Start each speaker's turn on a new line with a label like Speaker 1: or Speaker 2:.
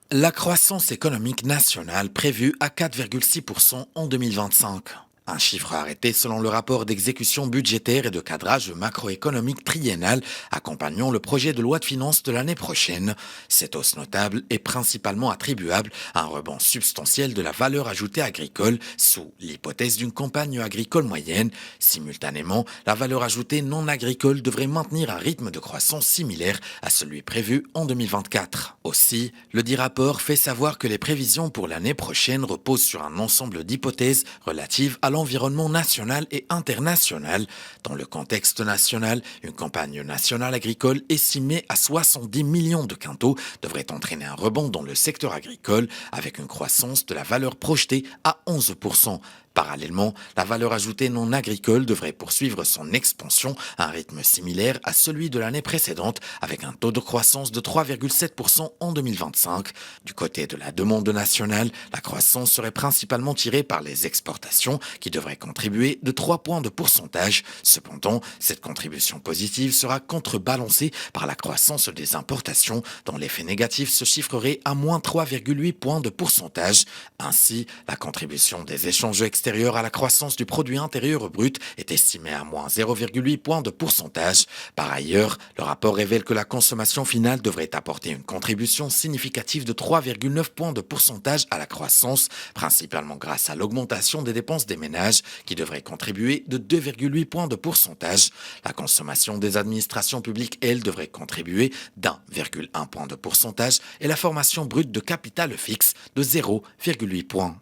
Speaker 1: La croissance économique nationale prévue à 4,6% en 2025. Un chiffre arrêté selon le rapport d'exécution budgétaire et de cadrage macroéconomique triennal accompagnant le projet de loi de finances de l'année prochaine. Cette hausse notable est principalement attribuable à un rebond substantiel de la valeur ajoutée agricole sous l'hypothèse d'une campagne agricole moyenne. Simultanément, la valeur ajoutée non agricole devrait maintenir un rythme de croissance similaire à celui prévu en 2024. Aussi, le dit rapport fait savoir que les prévisions pour l'année prochaine reposent sur un ensemble d'hypothèses relatives à l'environnement national et international. Dans le contexte national, une campagne nationale agricole estimée à 70 millions de quintaux devrait entraîner un rebond dans le secteur agricole avec une croissance de la valeur projetée à 11%. Parallèlement, la valeur ajoutée non agricole devrait poursuivre son expansion à un rythme similaire à celui de l'année précédente avec un taux de croissance de 3,7% en 2025. Du côté de la demande nationale, la croissance serait principalement tirée par les exportations qui devraient contribuer de 3 points de pourcentage. Cependant, cette contribution positive sera contrebalancée par la croissance des importations dont l'effet négatif se chiffrerait à moins 3,8 points de pourcentage. Ainsi, la contribution des échanges extérieurs à la croissance du produit intérieur brut est estimée à moins 0,8 points de pourcentage. Par ailleurs, le rapport révèle que la consommation finale devrait apporter une contribution significative de 3,9 points de pourcentage à la croissance, principalement grâce à l'augmentation des dépenses des ménages qui devrait contribuer de 2,8 points de pourcentage. La consommation des administrations publiques, elle, devrait contribuer d'1,1 point de pourcentage et la formation brute de capital fixe de 0,8 points.